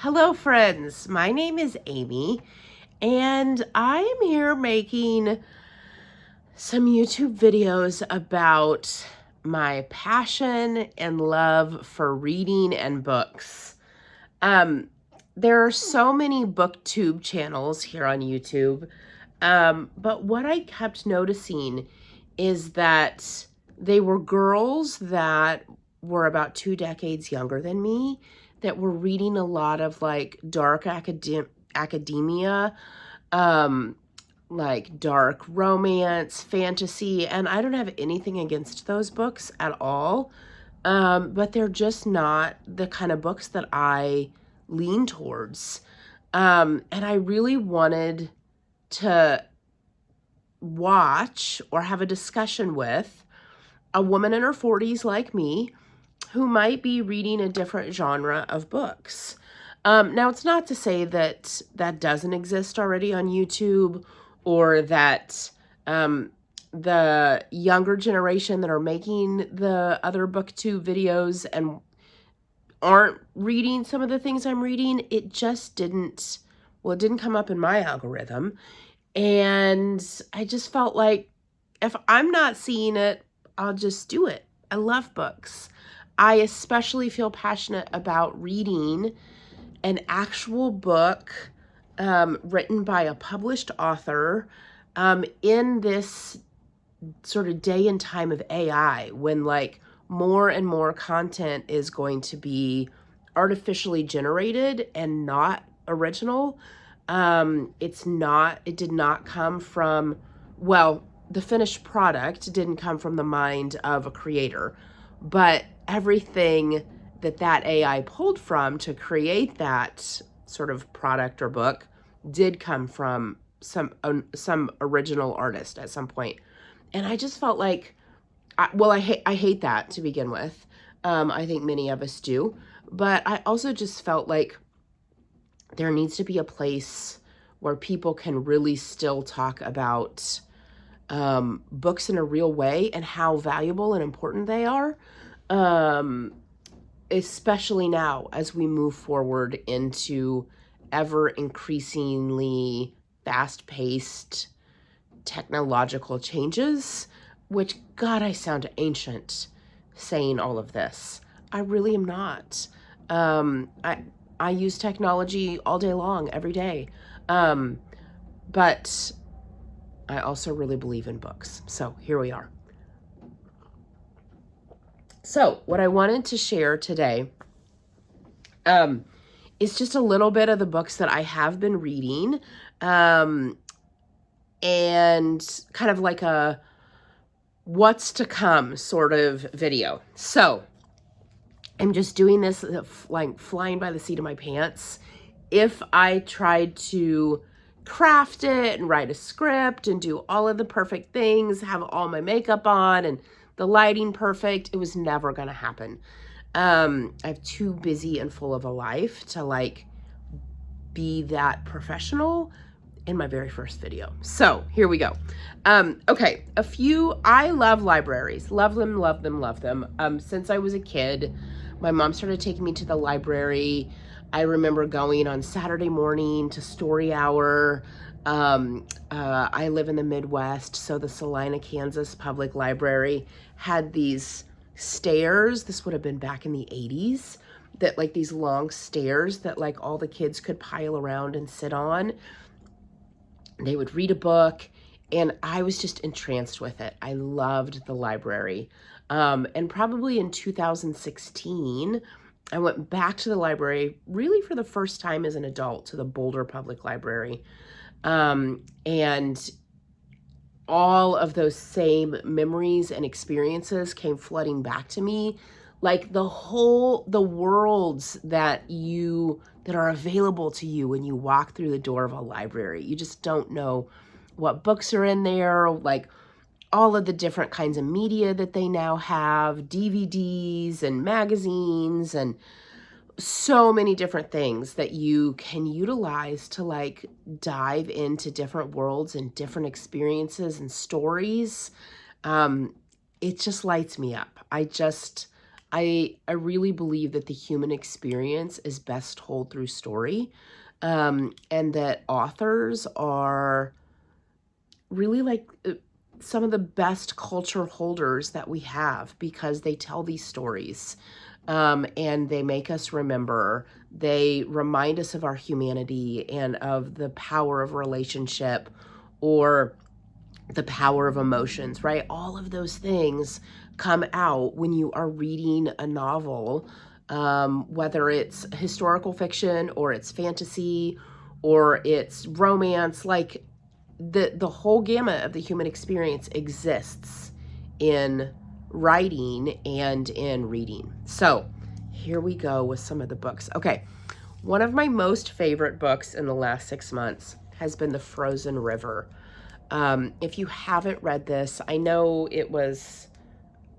Hello, friends. My name is Amy, and I am here making some YouTube videos about my passion and love for reading and books. Um, there are so many booktube channels here on YouTube, but what I kept noticing is that they were girls that were about 2 decades younger than me that were reading a lot of like dark academia, um, like dark romance, fantasy, and I don't have anything against those books at all. But they're just not the kind of books that I lean towards. And I really wanted to watch or have a discussion with a woman in her 40s like me who might be reading a different genre of books. Now, it's not to say that that doesn't exist already on YouTube or that the younger generation that are making the other booktube videos and aren't reading some of the things I'm reading. It just didn't, well, it didn't come up in my algorithm. And I just felt like if I'm not seeing it, I'll just do it. I love books. I especially feel passionate about reading an actual book written by a published author in this sort of day and time of AI when like more and more content is going to be artificially generated and not original. It did not come from, well, the finished product didn't come from the mind of a creator, but everything that AI pulled from to create that sort of product or book did come from some original artist at some point. And I just felt like, I hate that to begin with. I think many of us do, but I also just felt like there needs to be a place where people can really still talk about books in a real way and how valuable and important they are, especially now as we move forward into ever increasingly fast-paced technological changes, which, God, I sound ancient saying all of this. I really am not. I use technology all day long, every day. But I also really believe in books. So here we are. So what I wanted to share today is just a little bit of the books that I have been reading, and kind of like a what's to come sort of video. So I'm just doing this like flying by the seat of my pants. If I tried to craft it and write a script and do all of the perfect things, have all my makeup on and the lighting perfect, it was never going to happen. I have too busy and full of a life to like be that professional in my very first video. So here we go. Okay, I love libraries. Love them, love them, love them. Since I was a kid, my mom started taking me to the library. I remember going on Saturday morning to story hour. I live in the Midwest, so the Salina, Kansas Public Library had these stairs. This would have been back in the 80s, that like these long stairs that like all the kids could pile around and sit on. They would read a book, and I was just entranced with it. I loved the library. And probably in 2016, I went back to the library really for the first time as an adult, to the Boulder Public Library. And all of those same memories and experiences came flooding back to me. Like the worlds that are available to you when you walk through the door of a library. You just don't know what books are in there, like all of the different kinds of media that they now have, DVDs and magazines and so many different things that you can utilize to like dive into different worlds and different experiences and stories. It just lights me up. I really believe that the human experience is best told through story, and that authors are really like some of the best culture holders that we have, because they tell these stories, and they make us remember. They remind us of our humanity and of the power of relationship, or the power of emotions, right? All of those things come out when you are reading a novel, whether it's historical fiction or it's fantasy or it's romance. Like the whole gamut of the human experience exists in writing and in reading. So here we go with some of the books. Okay, one of my most favorite books in the last 6 months has been The Frozen River. If you haven't read this, I know it was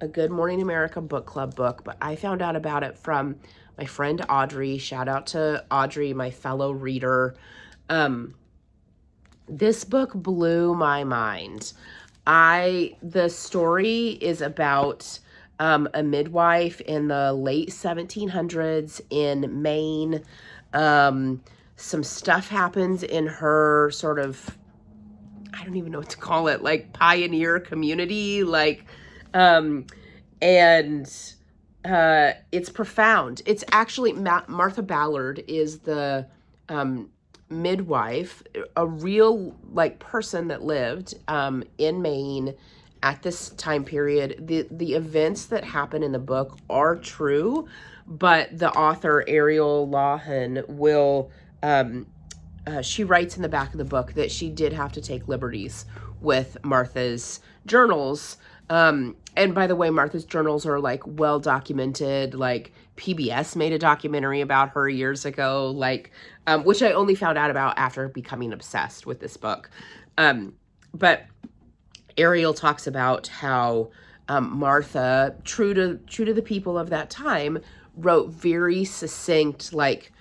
a Good Morning America book club book, but I found out about it from my friend Audrey. Shout out to Audrey, my fellow reader. This book blew my mind. The story is about a midwife in the late 1700s in Maine. Some stuff happens in her sort of, I don't even know what to call it, like pioneer community, like, and it's profound. It's actually Martha Ballard is the midwife, a real like person that lived in Maine at this time period. The events that happen in the book are true, but the author Ariel Lawhon will she writes in the back of the book that she did have to take liberties with Martha's journals. And by the way, Martha's journals are like well documented. Like PBS made a documentary about her years ago, like, which I only found out about after becoming obsessed with this book. But Ariel talks about how Martha, true to the people of that time, wrote very succinct, like,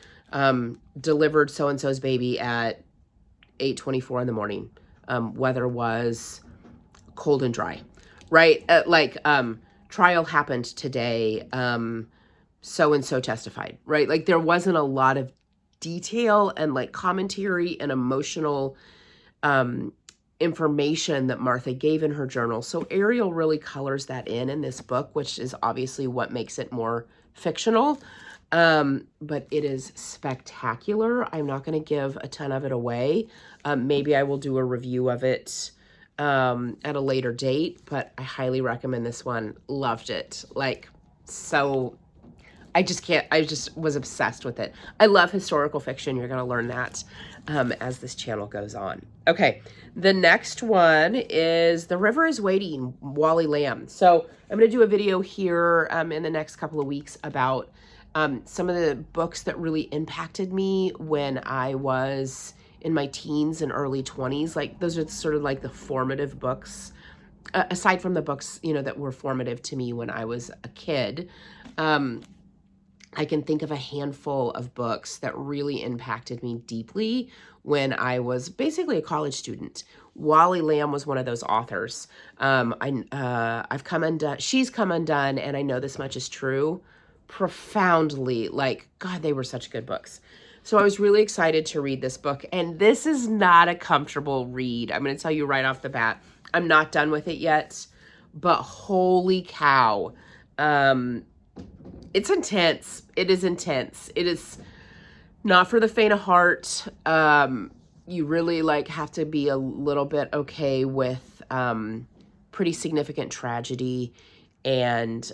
delivered so-and-so's baby at 8:24 in the morning. Weather was cold and dry, right? Trial happened today. So-and-so testified, right? Like there wasn't a lot of detail and like commentary and emotional information that Martha gave in her journal. So Ariel really colors that in this book, which is obviously what makes it more fictional. But it is spectacular. I'm not going to give a ton of it away. Maybe I will do a review of it at a later date, but I highly recommend this one. Loved it. Like, so I just was obsessed with it. I love historical fiction. You're going to learn that as this channel goes on. Okay, the next one is The River is Waiting, Wally Lamb. So I'm going to do a video here in the next couple of weeks about some of the books that really impacted me when I was in my teens and early 20s. Like those are sort of like the formative books, aside from the books, you know, that were formative to me when I was a kid. I can think of a handful of books that really impacted me deeply when I was basically a college student. Wally Lamb was one of those authors. I've come undone. She's come undone, and I know this much is true. Profoundly, like, God, they were such good books. So I was really excited to read this book, and this is not a comfortable read. I'm going to tell you right off the bat. I'm not done with it yet, but holy cow. It's intense. It is intense. It is not for the faint of heart. You really like have to be a little bit okay with pretty significant tragedy and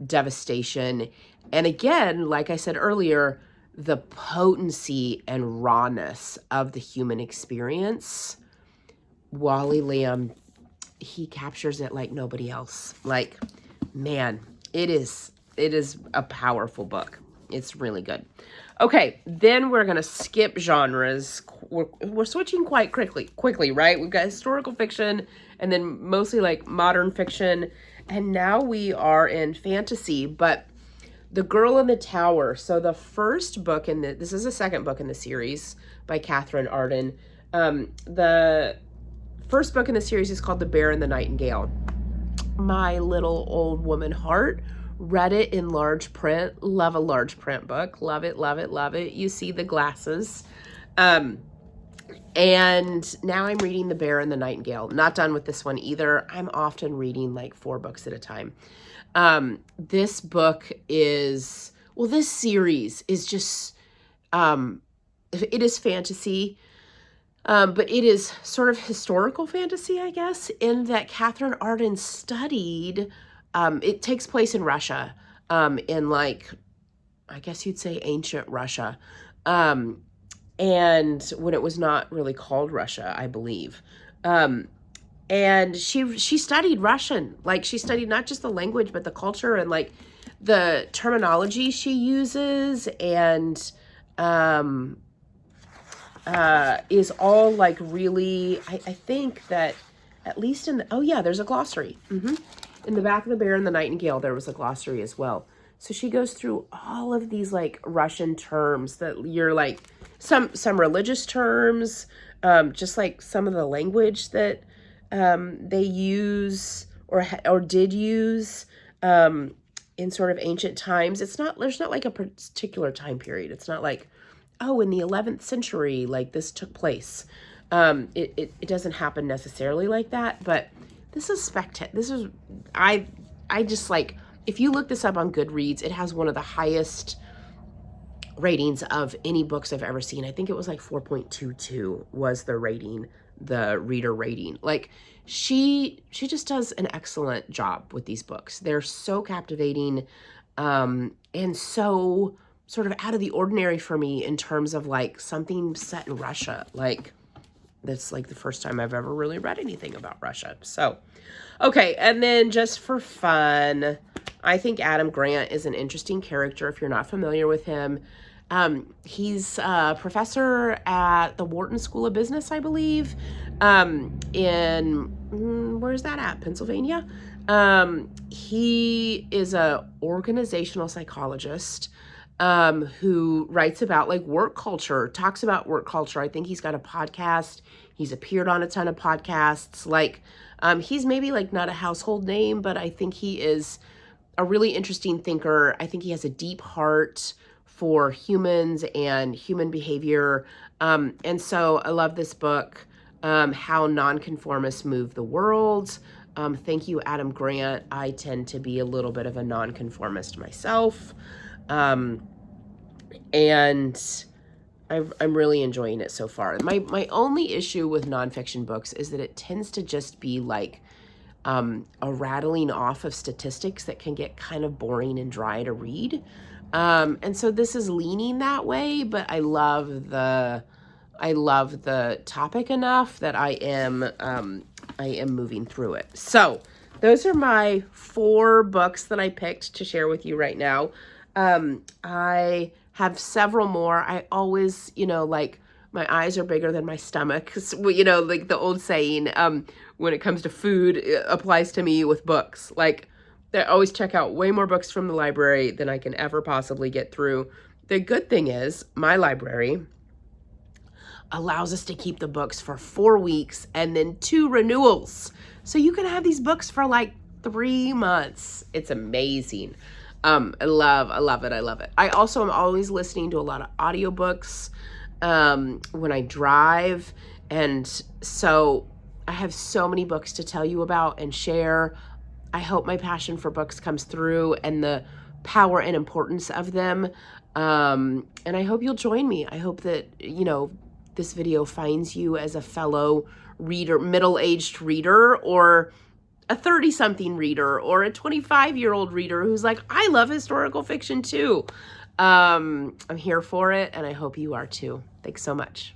devastation. And again, like I said earlier, the potency and rawness of the human experience. Wally Lamb, he captures it like nobody else. Like, man, it is a powerful book. It's really good. Okay, then we're going to skip genres. We're switching quite quickly, right? We've got historical fiction and then mostly like modern fiction. And now we are in fantasy, but The Girl in the Tower. So the first book this is the second book in the series by Katherine Arden. The first book in the series is called The Bear and the Nightingale. My little old woman heart Read it in large print. Love a large print book. Love it, love it, love it. You see the glasses. And now I'm reading The Bear and the Nightingale. Not done with this one either. I'm often reading like 4 books at a time. This book is, well, this series is just, it is fantasy, but it is sort of historical fantasy, I guess, in that Katherine Arden studied, it takes place in Russia, in like, I guess you'd say ancient Russia, and when it was not really called Russia, I believe. And she studied Russian. Like, she studied not just the language, but the culture and like the terminology she uses, and is all like really, I think that at least in the, oh yeah, there's a glossary. In the back of The Bear and the Nightingale, there was a glossary as well. So she goes through all of these like Russian terms that you're like, some religious terms, just like some of the language that they use or did use in sort of ancient times. It's not, there's not like a particular time period. It's not like, oh, in the 11th century, like this took place. It doesn't happen necessarily like that, but this is I just like, if you look this up on Goodreads, it has one of the highest ratings of any books I've ever seen. I think it was like 4.22 was the rating, the reader rating. Like, she just does an excellent job with these books. They're so captivating, and so sort of out of the ordinary for me in terms of like something set in Russia. Like, that's like the first time I've ever really read anything about Russia. So, okay. And then just for fun, I think Adam Grant is an interesting character if you're not familiar with him. He's a professor at the Wharton School of Business, I believe, where's that at? Pennsylvania. He is a organizational psychologist, who writes about like work culture, talks about work culture. I think he's got a podcast. He's appeared on a ton of podcasts. Like, he's maybe like not a household name, but I think he is a really interesting thinker. I think he has a deep heart for humans and human behavior. And so I love this book, How Nonconformists Move the World. Thank you, Adam Grant. I tend to be a little bit of a nonconformist myself. And I'm really enjoying it so far. My only issue with nonfiction books is that it tends to just be like a rattling off of statistics that can get kind of boring and dry to read. And so this is leaning that way, but I love the topic enough that I am moving through it. So those are my 4 books that I picked to share with you right now. I have several more. I always, like, my eyes are bigger than my stomach. Like the old saying, when it comes to food, it applies to me with books. Like, I always check out way more books from the library than I can ever possibly get through. The good thing is my library allows us to keep the books for 4 weeks and then 2 renewals. So you can have these books for like 3 months. It's amazing. I love it. I love it. I also am always listening to a lot of audiobooks when I drive. And so I have so many books to tell you about and share. I hope my passion for books comes through and the power and importance of them. And I hope you'll join me. I hope that, this video finds you as a fellow reader, middle-aged reader, or a 30-something reader, or a 25-year-old reader who's like, I love historical fiction too. I'm here for it, and I hope you are too. Thanks so much.